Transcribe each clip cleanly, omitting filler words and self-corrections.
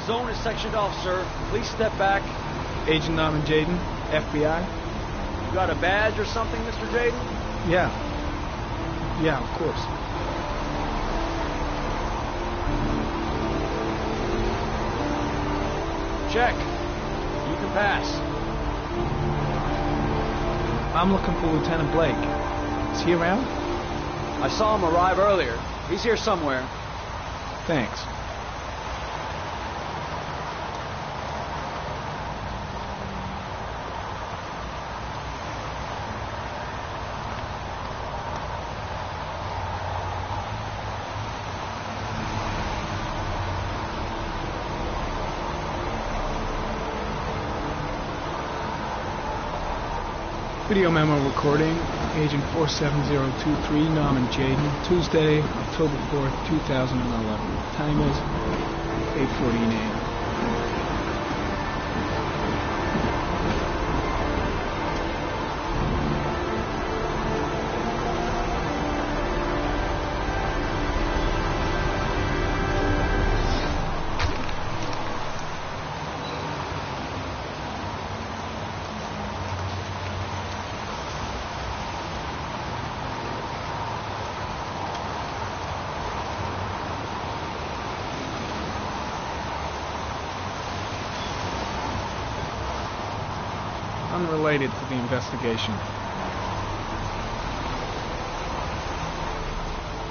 zone is sectioned off, sir. Please step back. Agent Norman Jaden, FBI. You got a badge or something, Mr. Jaden? Yeah. Yeah, of course. Check. You can pass. I'm looking for Lieutenant Blake. Is he around? I saw him arrive earlier. He's here somewhere. Thanks. Video memo recording, Agent 47023, Norman Jaden, Tuesday, October 4th, 2011. Time is 8:14 a.m. Unrelated to the investigation.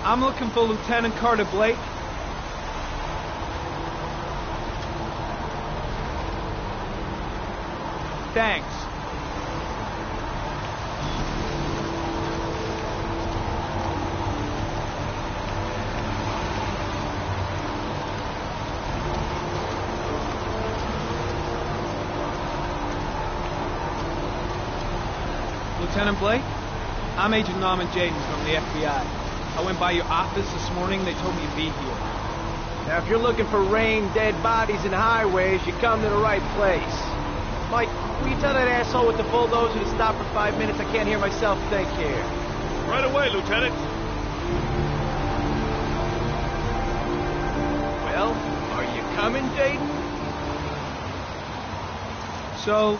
I'm looking for Lieutenant Carter Blake. Thanks. Lieutenant Blake? I'm Agent Norman Jaden from the FBI. I went by your office this morning. They told me you'd be here. Now, if you're looking for rain, dead bodies, and highways, you come to the right place. Mike, will you tell that asshole with the bulldozer to stop for 5 minutes? I can't hear myself think here. Right away, Lieutenant. Well, are you coming, Jaden? So,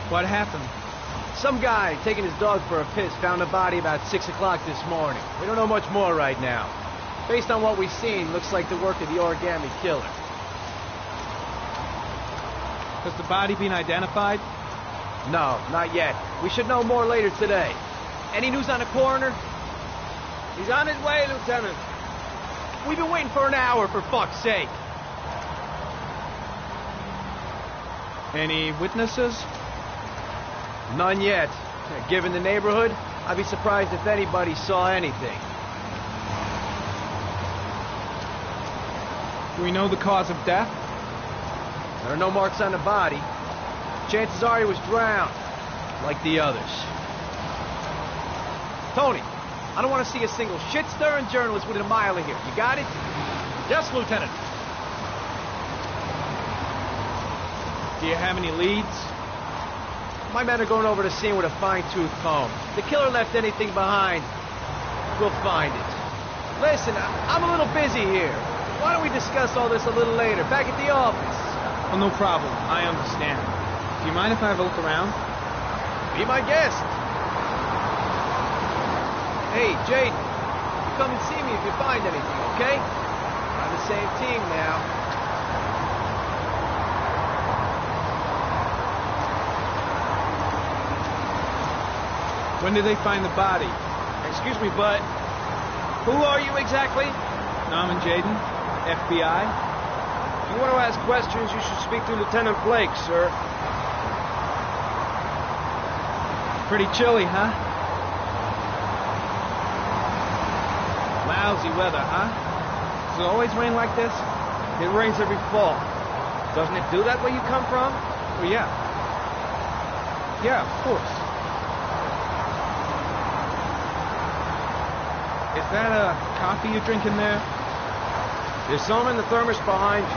what happened? Some guy taking his dog for a piss found a body about 6 o'clock this morning. We don't know much more right now. Based on what we've seen, looks like the work of the origami killer. Has the body been identified? No, not yet. We should know more later today. Any news on the coroner? He's on his way, Lieutenant. We've been waiting for an hour, for fuck's sake. Any witnesses? None yet. Given the neighborhood, I'd be surprised if anybody saw anything. Do we know the cause of death? There are no marks on the body. Chances are he was drowned, like the others. Tony, I don't want to see a single shit-stirring journalist within a mile of here. You got it? Yes, Lieutenant. Do you have any leads? My men are going over the scene with a fine-tooth comb. The killer left anything behind. We'll find it. Listen, I'm a little busy here. Why don't we discuss all this a little later, back at the office? Oh, no problem. I understand. Do you mind if I have a look around? Be my guest. Hey, Jaden, you come and see me if you find anything, okay? We're on the same team now. When did they find the body? Excuse me, but who are you exactly? Norman Jaden, FBI. If you want to ask questions, you should speak to Lieutenant Blake, sir. Pretty chilly, huh? Lousy weather, huh? Does it always rain like this? It rains every fall. Doesn't it do that where you come from? Oh, yeah. Yeah, of course. Is that a coffee you're drinking there? There's some in the thermos behind you.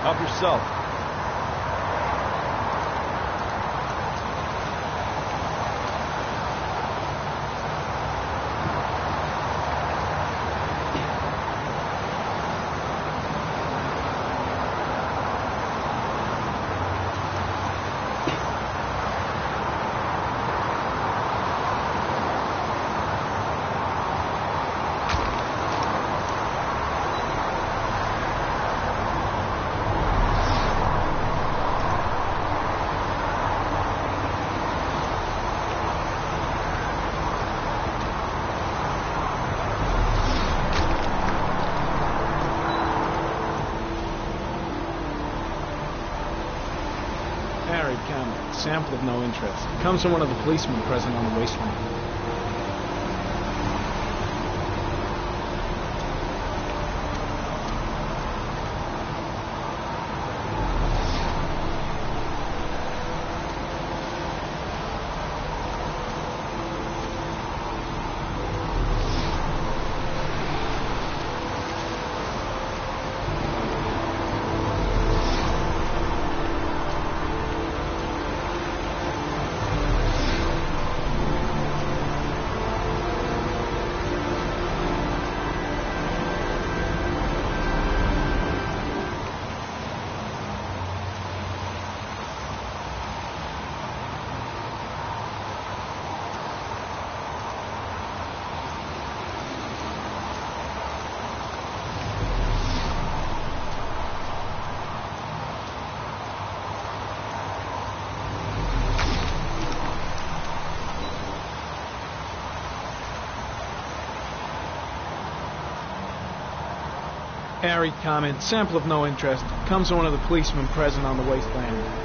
Help yourself. comment. Sample of no interest. Comes from one of the policemen present on the wasteland. Harry comment. Sample of no interest. Comes from one of the policemen present on the wasteland.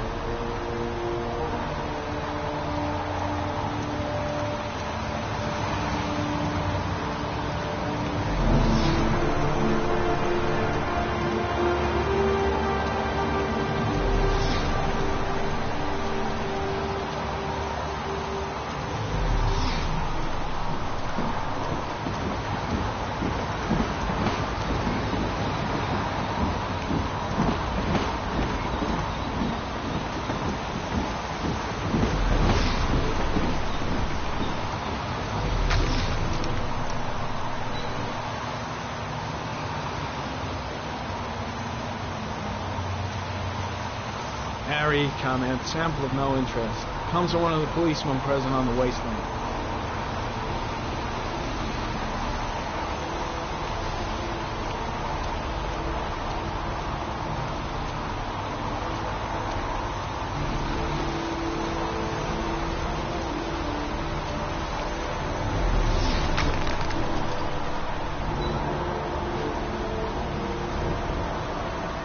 Harry comment. Sample of no interest. Comes from one of the policemen present on the wasteland.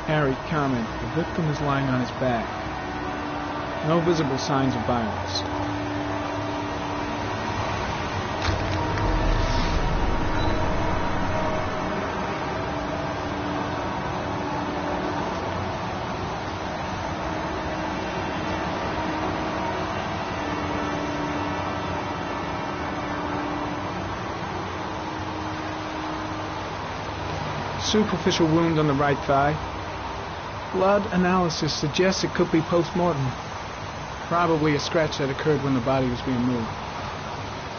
Harry comment. The victim is lying on his back. No visible signs of violence. Superficial wound on the right thigh. Blood analysis suggests it could be post-mortem. Probably a scratch that occurred when the body was being moved.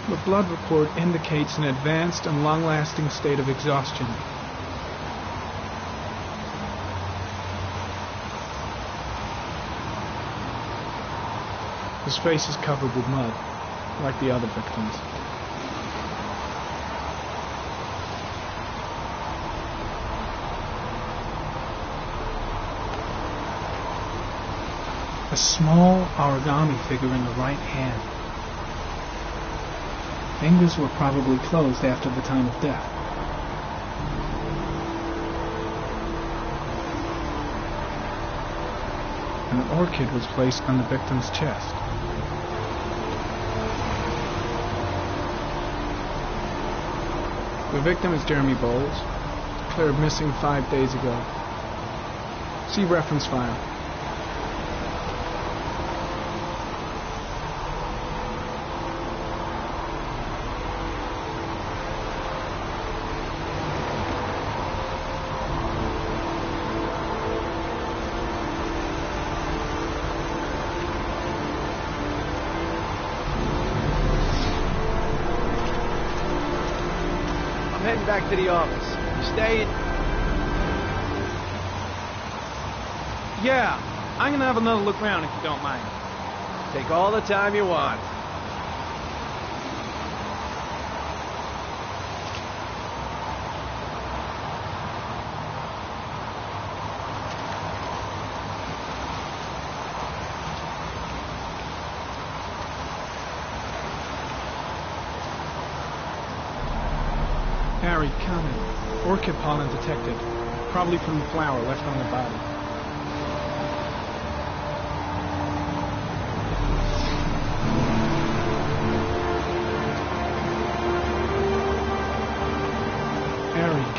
The blood report indicates an advanced and long-lasting state of exhaustion. His face is covered with mud, like the other victims. A small origami figure in the right hand. Fingers were probably closed after the time of death. An orchid was placed on the victim's chest. The victim is Jeremy Bowles, declared missing 5 days ago. See reference file. Heading back to the office. You staying? Yeah, I'm gonna have another look around if you don't mind. Take all the time you want. Harry, comment. Orchid pollen detected. Probably from the flower left on the body.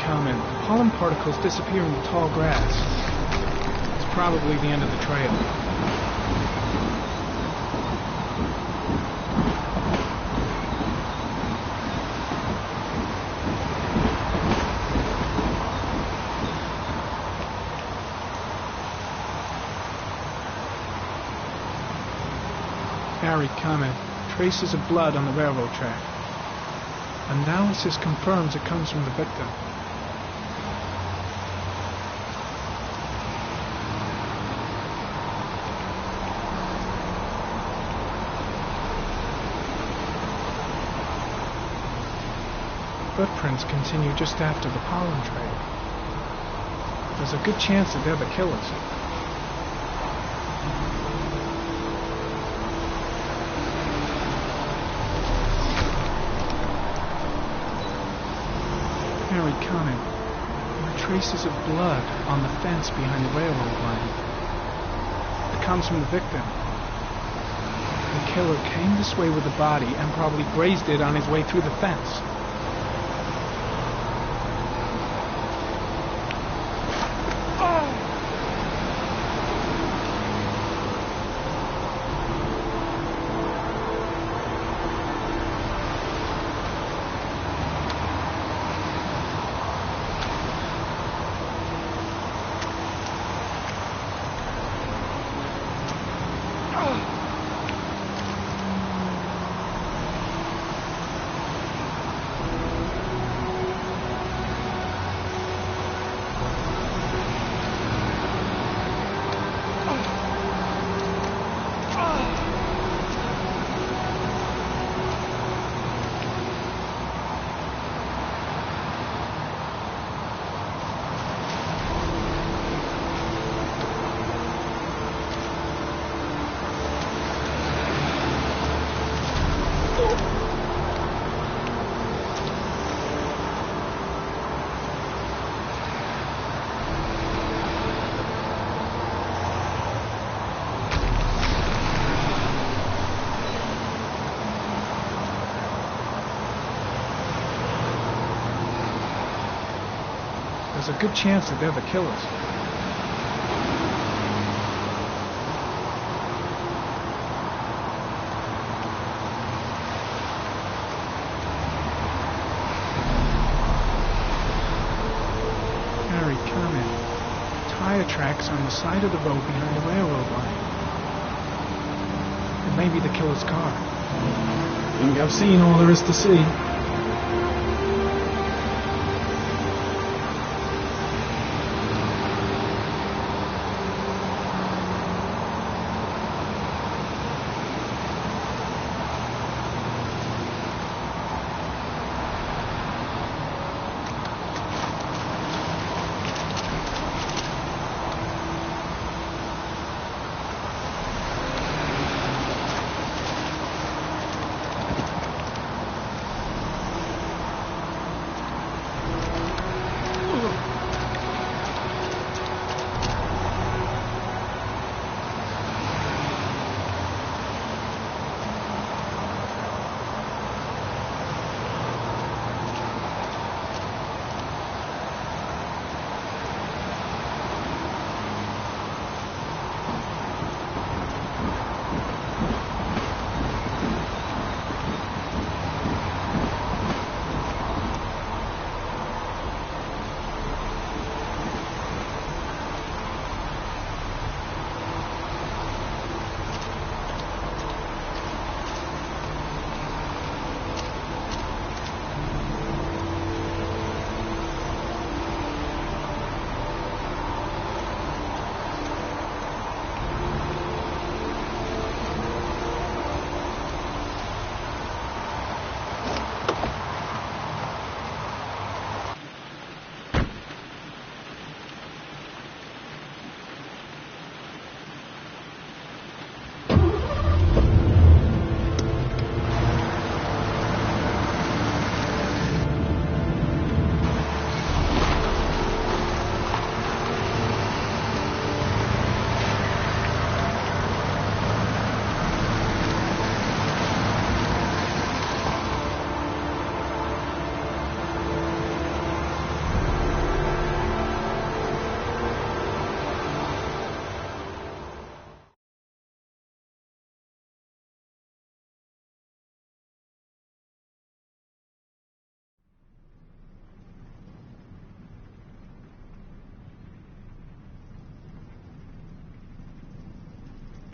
comment. Pollen particles disappear in the tall grass. It's probably the end of the trail. Harry comment. Traces of blood on the railroad track. Analysis confirms it comes from the victim. Footprints continue just after the pollen trail. There's a good chance that they're the killers. Harry comment. There are traces of blood on the fence behind the railroad line. It comes from the victim. The killer came this way with the body and probably grazed it on his way through the fence. There's a good chance that they're the killers. Harry, comment. Tire tracks on the side of the road behind the railroad line. It may be the killer's car. I think I've seen all there is to see.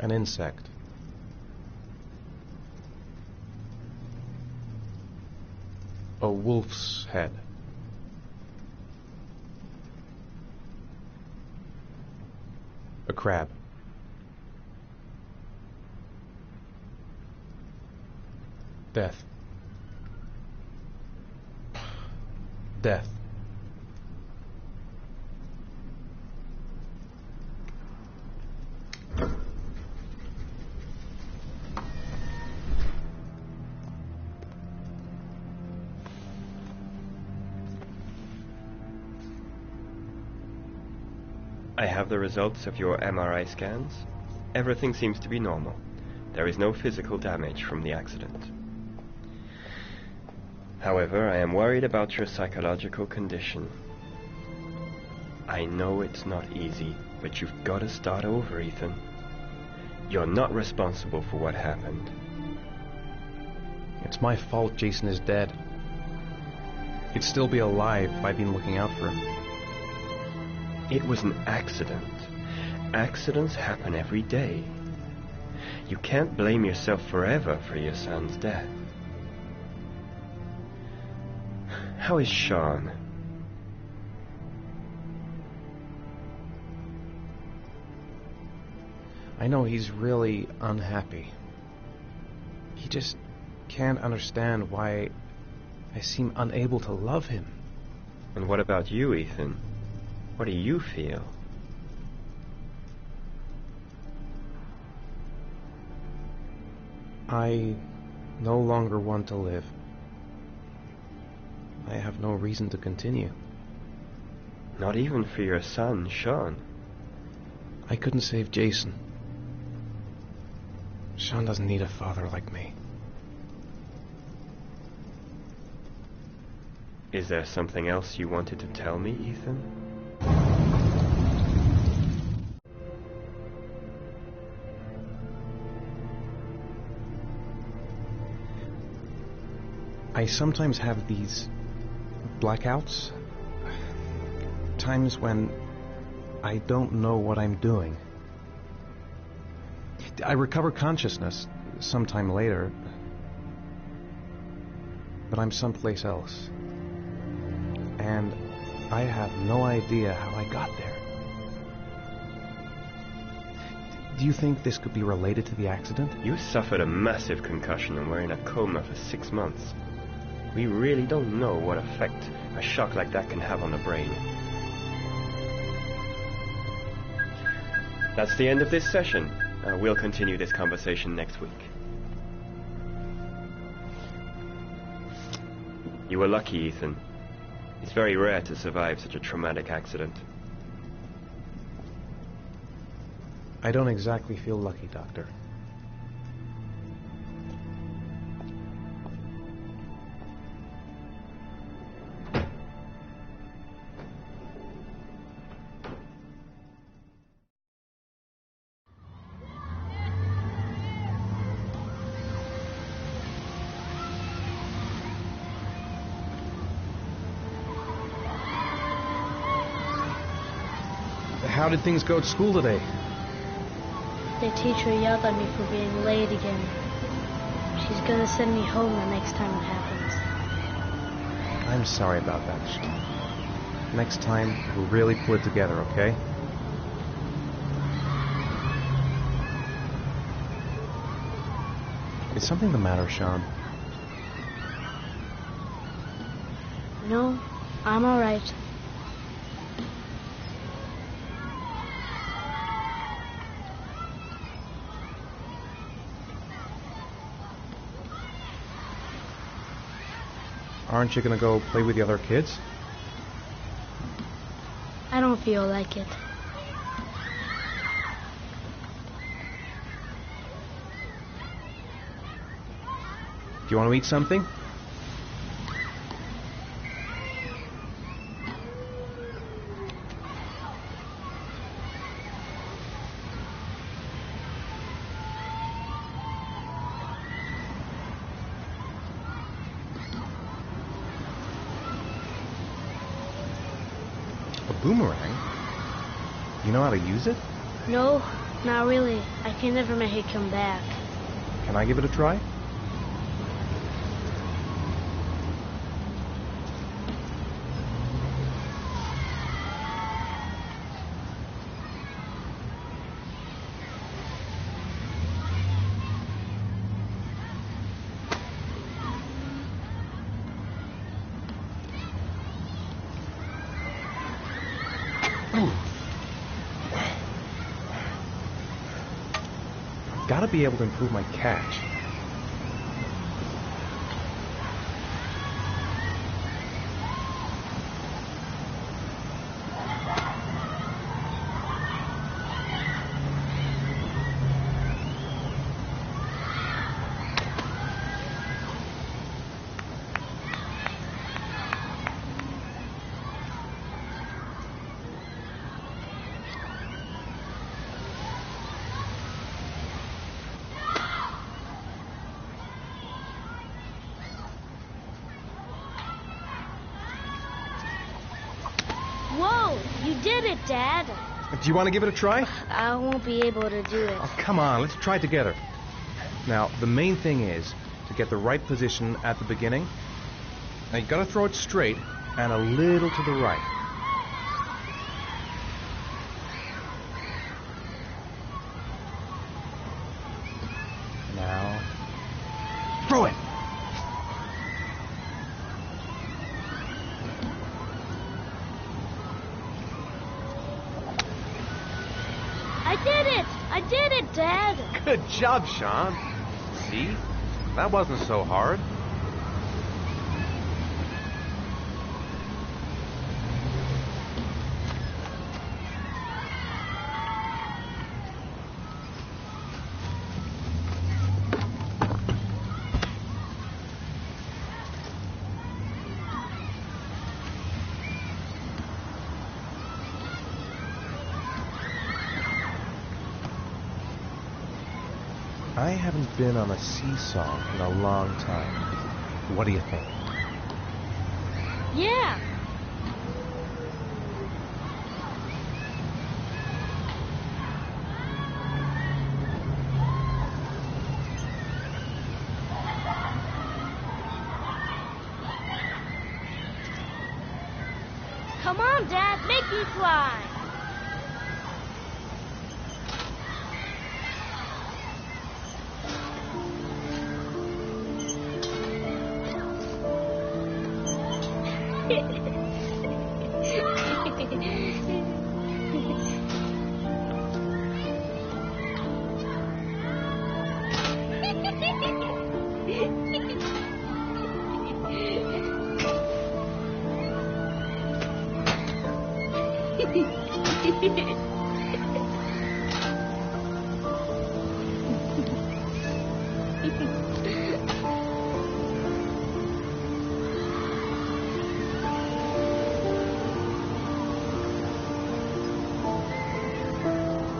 An insect. A wolf's head. A crab. Death. Death. I have the results of your MRI scans. Everything seems to be normal. There is no physical damage from the accident. However, I am worried about your psychological condition. I know it's not easy, but you've got to start over, Ethan. You're not responsible for what happened. It's my fault Jason is dead. He'd still be alive if I'd been looking out for him. It was an accident. Accidents happen every day. You can't blame yourself forever for your son's death. How is Sean? I know he's really unhappy. He just can't understand why I seem unable to love him. And what about you, Ethan? What do you feel? I no longer want to live. I have no reason to continue. Not even for your son, Sean. I couldn't save Jason. Sean doesn't need a father like me. Is there something else you wanted to tell me, Ethan? I sometimes have these blackouts. Times when I don't know what I'm doing. I recover consciousness sometime later, but I'm someplace else. And I have no idea how I got there. Do you think this could be related to the accident? You suffered a massive concussion and were in a coma for 6 months. We really don't know what effect a shock like that can have on the brain. That's the end of this session. We'll continue this conversation next week. You were lucky, Ethan. It's very rare to survive such a traumatic accident. I don't exactly feel lucky, Doctor. How did things go at school today? The teacher yelled at me for being late again. She's gonna send me home the next time it happens. I'm sorry about that, Sean. Next time, we'll really pull it together, okay? Is something the matter, Sean? No, I'm alright. Aren't you gonna go play with the other kids? I don't feel like it. Do you want to eat something? A boomerang? You know how to use it? No, Not really. I can never make it come back. Can I give it a try? Gotta be able to improve my catch. Whoa! You did it, Dad! Do you want to give it a try? I won't be able to do it. Oh, come on, let's try it together. Now, the main thing is to get the right position at the beginning. Now, you gotta throw it straight and a little to the right. Now, throw it! I did it, Dad! Good job, Sean. See? That wasn't so hard. I haven't been on a seesaw in a long time. What do you think? Yeah! Come on, Dad, make me fly!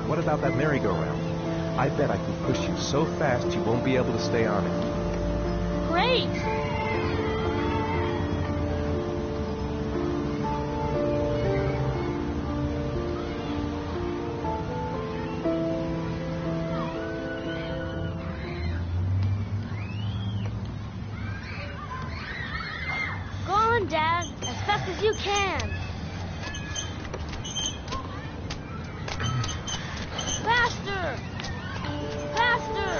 What about that merry-go-round? I bet I can push you so fast you won't be able to stay on it. Great! Go on, Dad, as fast as you can. Faster! Faster!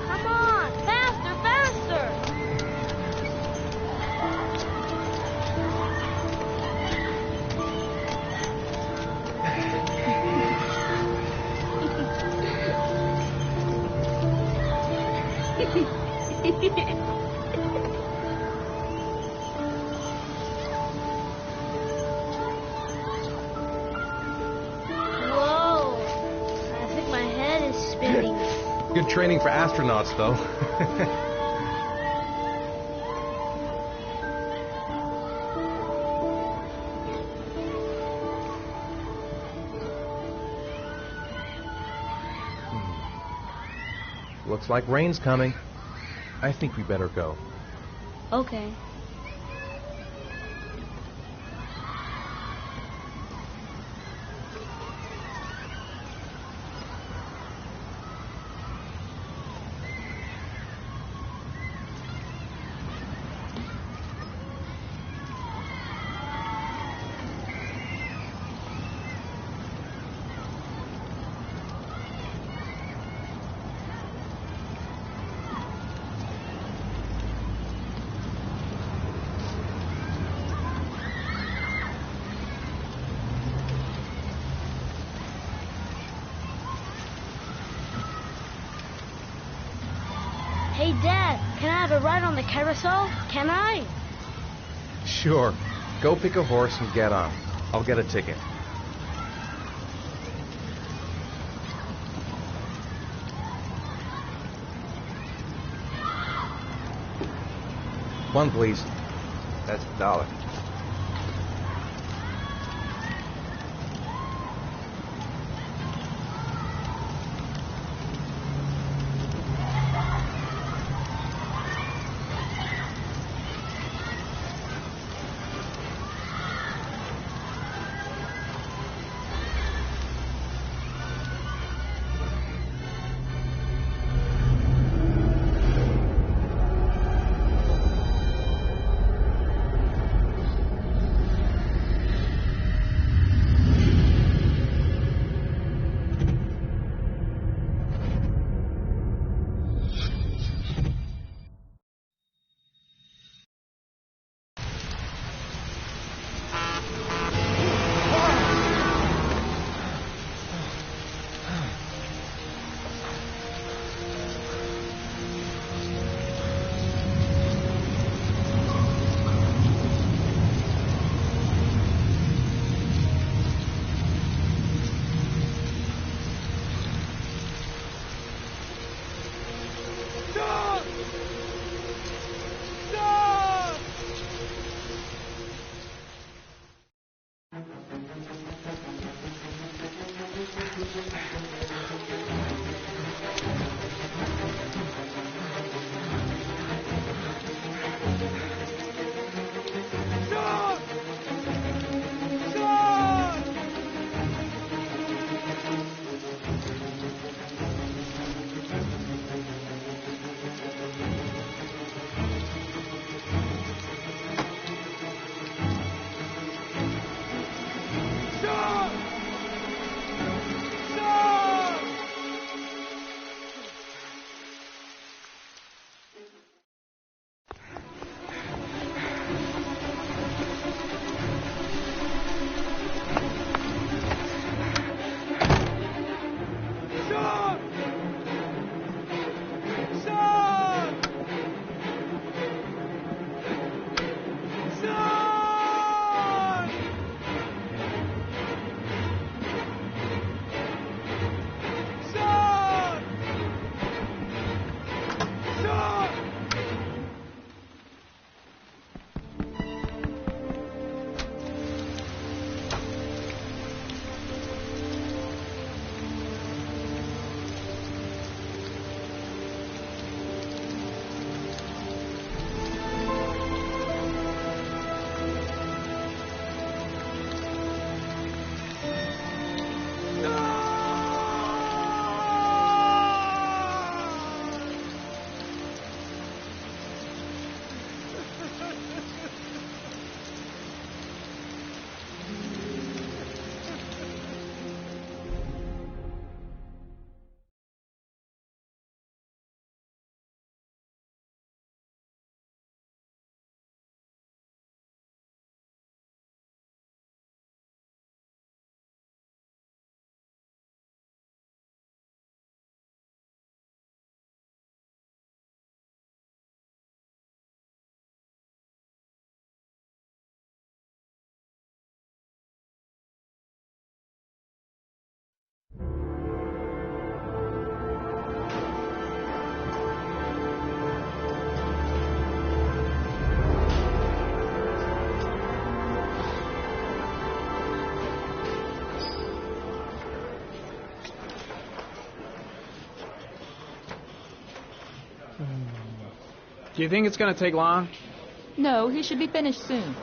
Come on! Faster, faster! Whoa! I think my head is spinning. Good training for astronauts, though. Looks like rain's coming. I think we better go. Okay. Hey, Dad, can I have a ride on the carousel? Can I? Sure. Go pick a horse and get on. I'll get a ticket. One, please. That's $1. Do you think it's going to take long? No, he should be finished soon.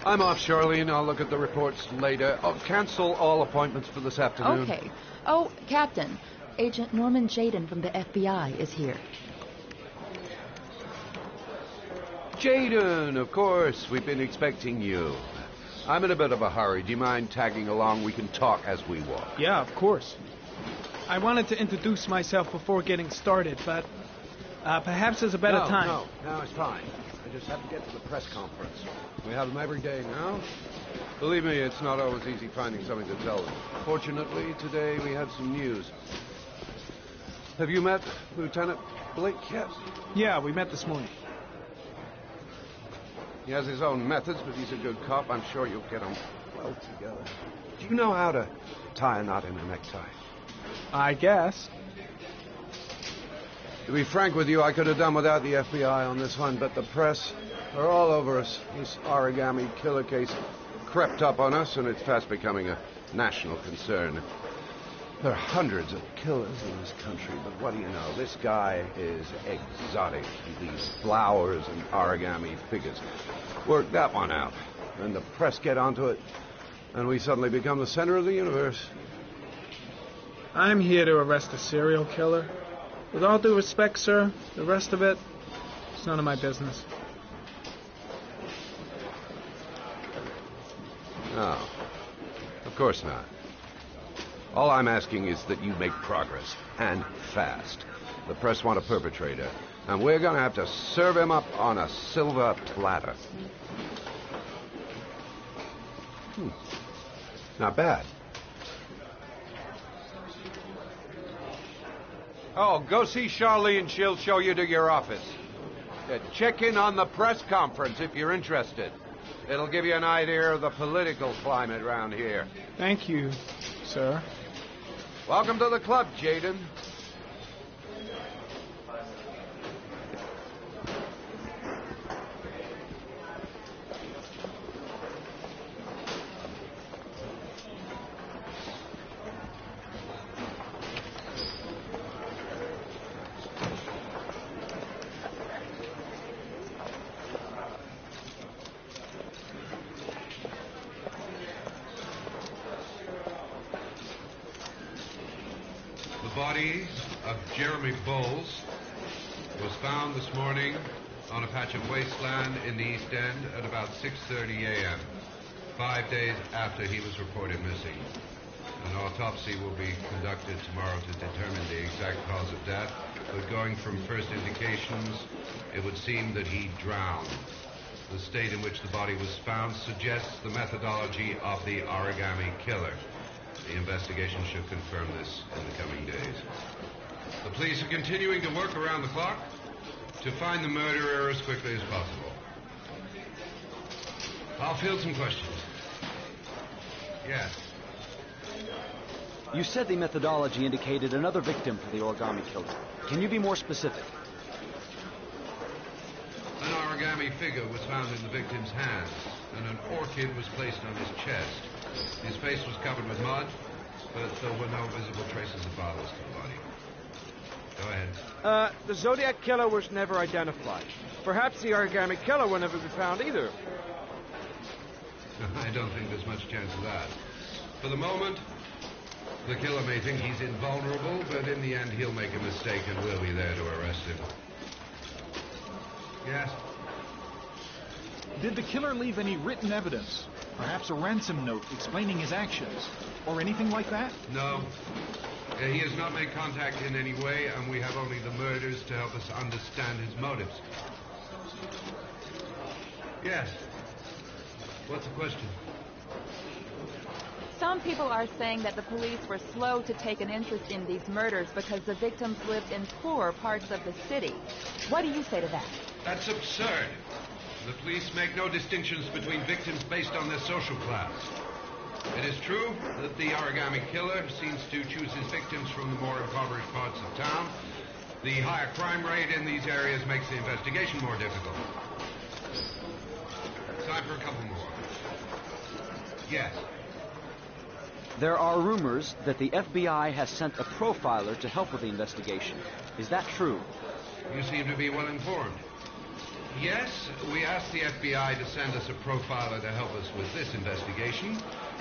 I'm off, Charlene. I'll look at the reports later. Oh, cancel all appointments for this afternoon. Okay. Oh, Captain, Agent Norman Jaden from the FBI is here. Jaden, of course. We've been expecting you. I'm in a bit of a hurry. Do you mind tagging along? We can talk as we walk. Yeah, of course. I wanted to introduce myself before getting started, but perhaps there's a better time. No, it's fine. I just have to get to the press conference. We have them every day now. Believe me, it's not always easy finding something to tell them. Fortunately, today we had some news. Have you met Lieutenant Blake yet? Yeah, we met this morning. He has his own methods, but he's a good cop. I'm sure you'll get them well together. Do you know how to tie a knot in a necktie? I guess. To be frank with you, I could have done without the FBI on this one, but the press are all over us. This origami killer case crept up on us, and it's fast becoming a national concern. There are hundreds of killers in this country, but what do you know? This guy is exotic. These flowers and origami figures. Work that one out. Then the press get onto it, and we suddenly become the center of the universe. I'm here to arrest a serial killer. With all due respect, sir, the rest of it, it's none of my business. No, of course not. All I'm asking is that you make progress, and fast. The press want a perpetrator, and we're going to have to serve him up on a silver platter. Not bad. Oh, go see Charlene. She'll show you to your office. Check in on the press conference if you're interested. It'll give you an idea of the political climate around here. Thank you, sir. Welcome to the club, Jaden. The body of Jeremy Bowles was found this morning on a patch of wasteland in the East End at about 6:30 a.m., 5 days after he was reported missing. An autopsy will be conducted tomorrow to determine the exact cause of death, but going from first indications, it would seem that he drowned. The state in which the body was found suggests the methodology of the origami killer. The investigation should confirm this in the coming days. The police are continuing to work around the clock to find the murderer as quickly as possible. I'll field some questions. Yes. You said the methodology indicated another victim for the origami killer. Can you be more specific? An origami figure was found in the victim's hands, and an orchid was placed on his chest. His face was covered with mud, but there were no visible traces of violence to the body. Go ahead. The Zodiac killer was never identified. Perhaps the origami killer will never be found either. I don't think there's much chance of that. For the moment, the killer may think he's invulnerable, but in the end he'll make a mistake and we'll be there to arrest him. Yes? Did the killer leave any written evidence? Perhaps a ransom note explaining his actions? Or anything like that? No. He has not made contact in any way, and we have only the murders to help us understand his motives. Yes. What's the question? Some people are saying that the police were slow to take an interest in these murders because the victims lived in poorer parts of the city. What do you say to that? That's absurd. The police make no distinctions between victims based on their social class. It is true that the origami killer seems to choose his victims from the more impoverished parts of town. The higher crime rate in these areas makes the investigation more difficult. Time for a couple more. Yes. There are rumors that the FBI has sent a profiler to help with the investigation. Is that true? You seem to be well informed. Yes, we asked the FBI to send us a profiler to help us with this investigation.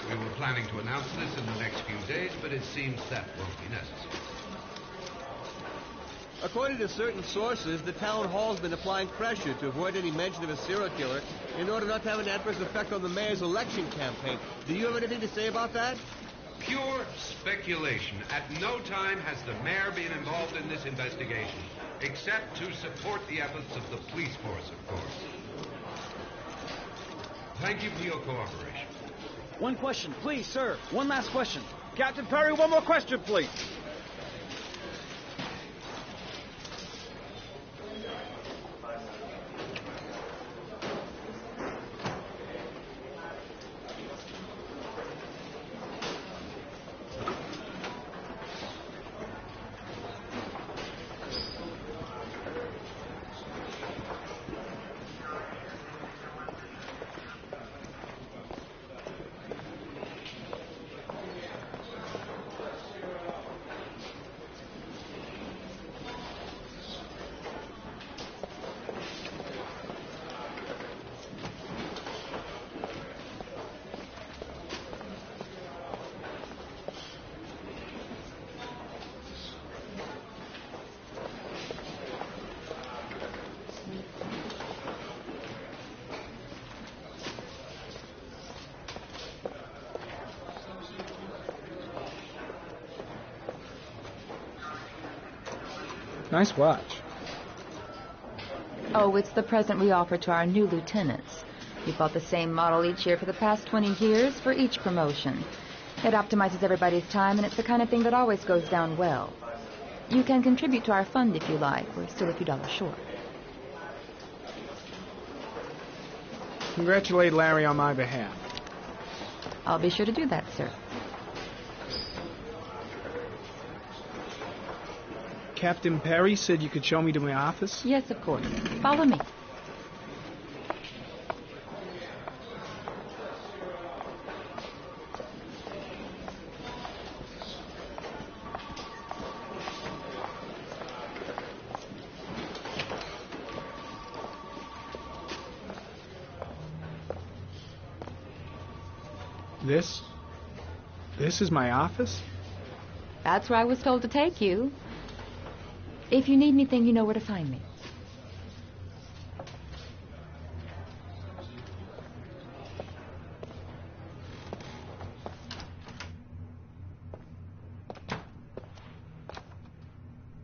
We were planning to announce this in the next few days, but it seems that won't be necessary. According to certain sources, the town hall's been applying pressure to avoid any mention of a serial killer in order not to have an adverse effect on the mayor's election campaign. Do you have anything to say about that? Pure speculation. At no time has the mayor been involved in this investigation, except to support the efforts of the police force, of course. Thank you for your cooperation. One question, please, sir. One last question. Captain Perry, one more question, please. Nice watch. Oh, it's the present we offer to our new lieutenants. We've bought the same model each year for the past 20 years for each promotion. It optimizes everybody's time, and it's the kind of thing that always goes down well. You can contribute to our fund if you like. We're still a few dollars short. Congratulate Larry on my behalf. I'll be sure to do that, sir. Captain Perry said you could show me to my office? Yes, of course. Follow me. This is my office? That's where I was told to take you. If you need anything, you know where to find me.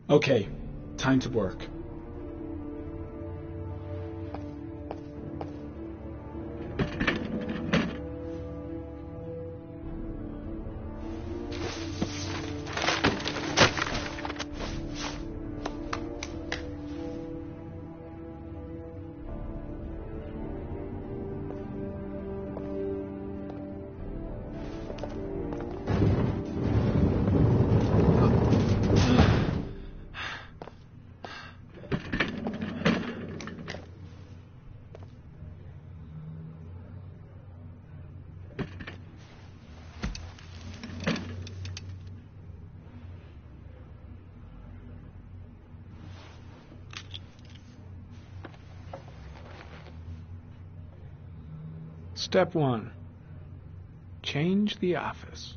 Okay, time to work. Step 1. Change the office.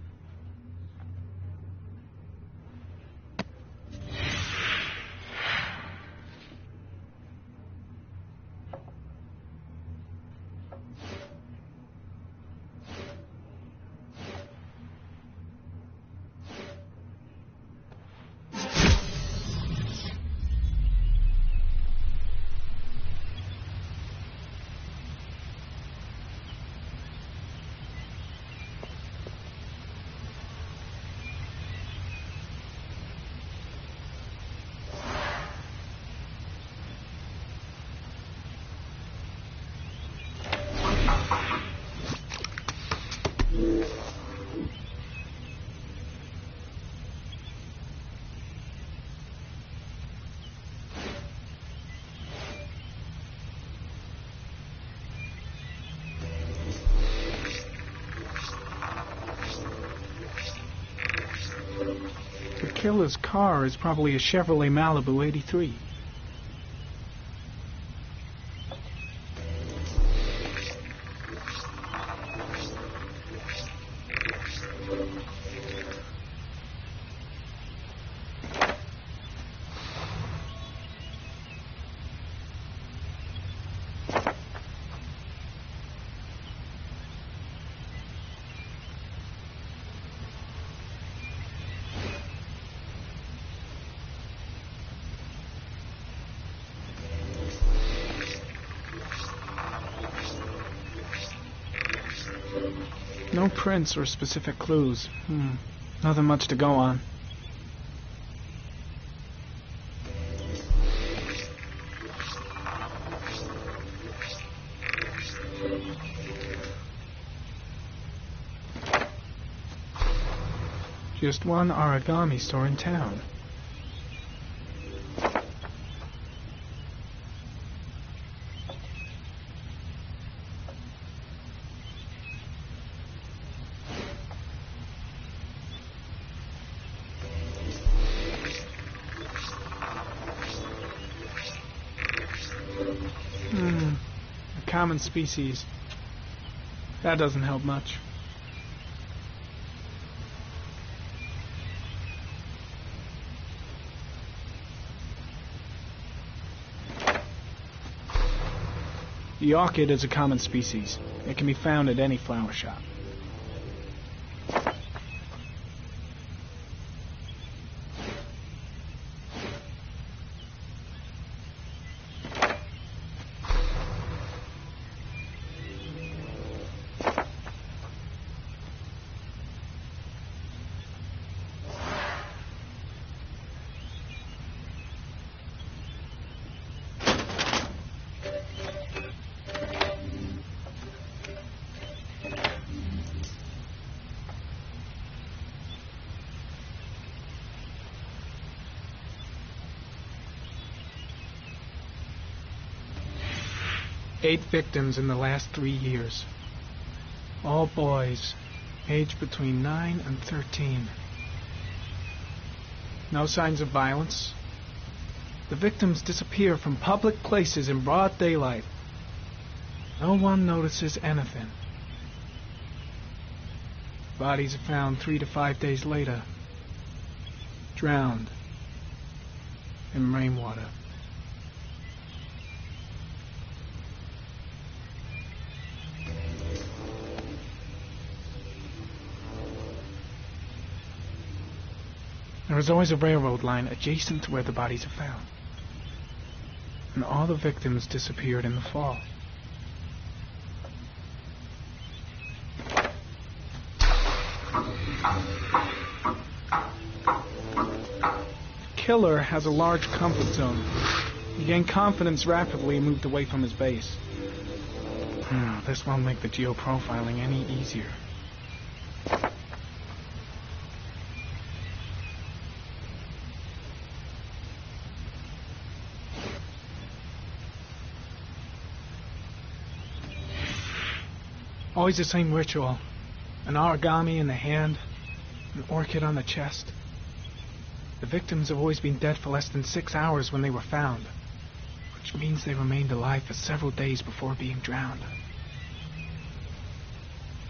The killer's car is probably a Chevrolet Malibu 83. No prints or specific clues. Nothing much to go on. Just one origami store in town. A common species. That doesn't help much. The orchid is a common species. It can be found at any flower shop. Eight victims in the last 3 years. All boys, aged between 9 and 13. No signs of violence. The victims disappear from public places in broad daylight. No one notices anything. Bodies are found 3 to 5 days later, drowned in rainwater. There is always a railroad line adjacent to where the bodies are found. And all the victims disappeared in the fall. The killer has a large comfort zone. He gained confidence rapidly and moved away from his base. This won't make the geoprofiling any easier. Always the same ritual. An origami in the hand, an orchid on the chest. The victims have always been dead for less than 6 hours when they were found, which means they remained alive for several days before being drowned.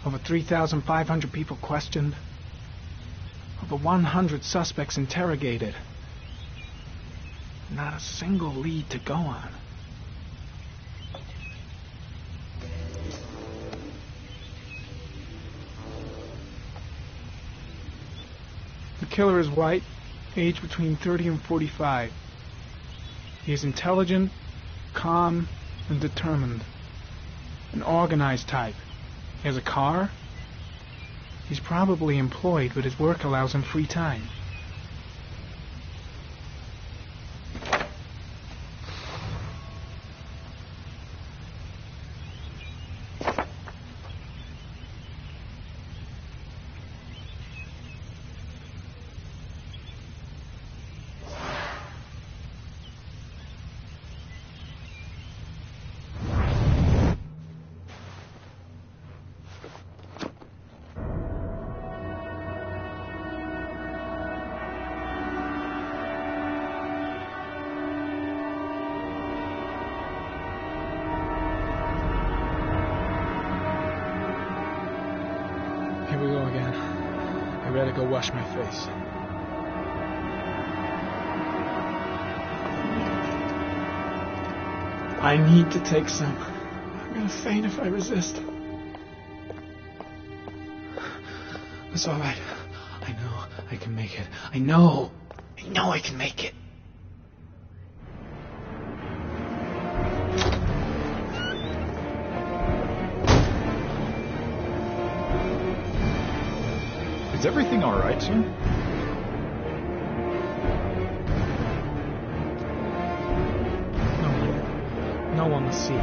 Over 3,500 people questioned. Over 100 suspects interrogated. Not a single lead to go on. The killer is white, aged between 30 and 45. He is intelligent, calm, and determined. An organized type. He has a car. He's probably employed, but his work allows him free time. Here we go again. I better go wash my face. I need to take some. I'm gonna faint if I resist. It's all right. I know I can make it. I know I can make it. Is everything all right, sir? No one will see.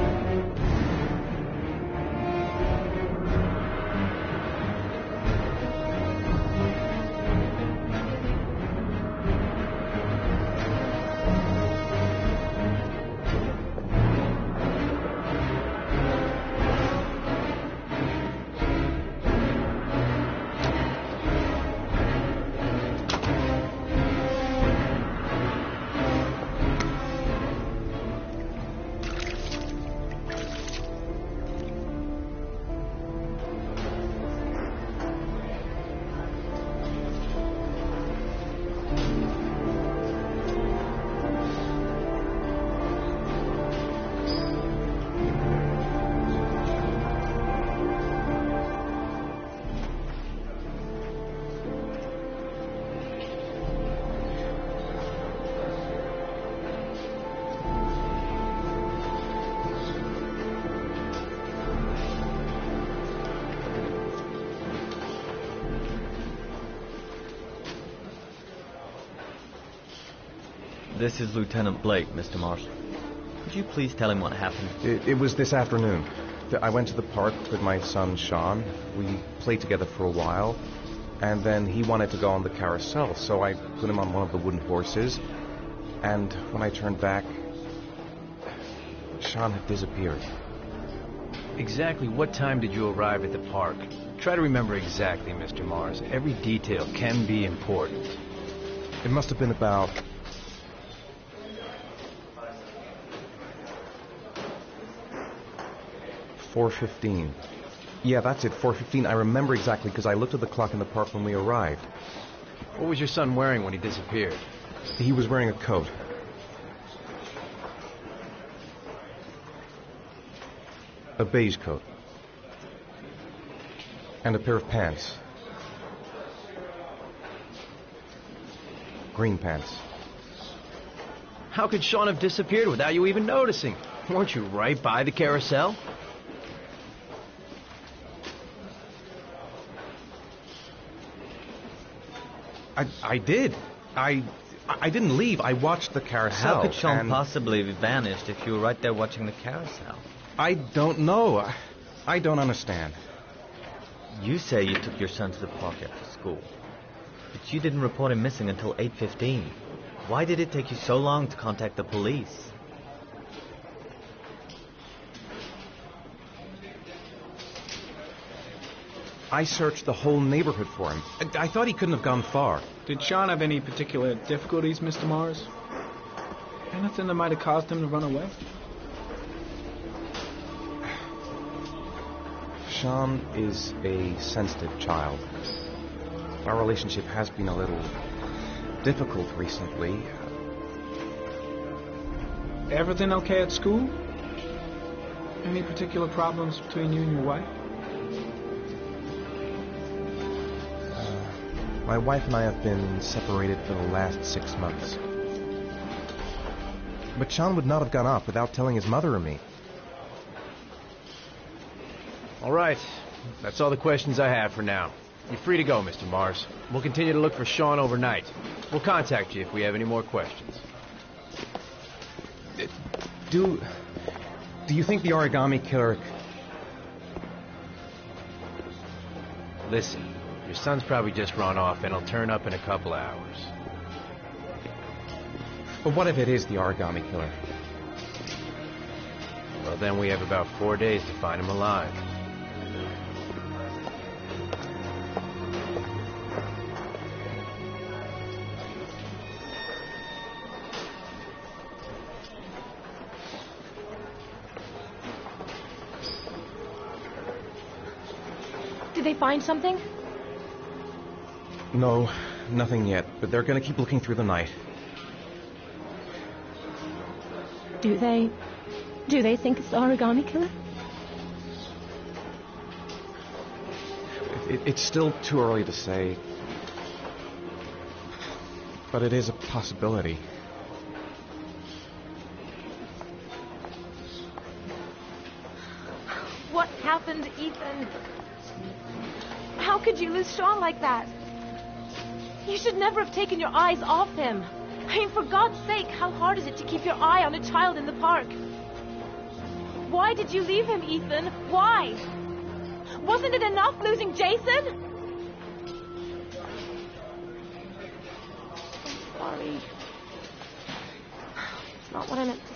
This is Lieutenant Blake, Mr. Mars. Could you please tell him what happened? It was this afternoon. I went to the park with my son, Sean. We played together for a while, and then he wanted to go on the carousel, so I put him on one of the wooden horses, and when I turned back, Sean had disappeared. Exactly what time did you arrive at the park? Try to remember exactly, Mr. Mars. Every detail can be important. It must have been about 4:15. Yeah, that's it, 4:15. I remember exactly because I looked at the clock in the park when we arrived. What was your son wearing when he disappeared? He was wearing a coat. A beige coat. And a pair of pants. Green pants. How could Sean have disappeared without you even noticing? Weren't you right by the carousel? I did. I didn't leave. I watched the carousel. How could Sean possibly have vanished if you were right there watching the carousel? I don't know. I don't understand. You say you took your son to the park after school, but you didn't report him missing until 8:15. Why did it take you so long to contact the police? I searched the whole neighborhood for him. I thought he couldn't have gone far. Did Sean have any particular difficulties, Mr. Mars? Anything that might have caused him to run away? Sean is a sensitive child. Our relationship has been a little difficult recently. Everything okay at school? Any particular problems between you and your wife? My wife and I have been separated for the last 6 months. But Sean would not have gone off without telling his mother or me. All right. That's all the questions I have for now. You're free to go, Mr. Mars. We'll continue to look for Sean overnight. We'll contact you if we have any more questions. Do you think the origami killer... Listen, your son's probably just run off and he'll turn up in a couple hours. But what if it is the origami killer? Well, then we have about 4 days to find him alive. Did they find something? No, nothing yet, but they're going to keep looking through the night. Do they think it's the origami killer? It's still too early to say, but it is a possibility. What happened, Ethan? How could you lose Sean like that? You should never have taken your eyes off him. I mean, for God's sake, how hard is it to keep your eye on a child in the park? Why did you leave him, Ethan? Why? Wasn't it enough losing Jason? I'm sorry. It's not what I meant to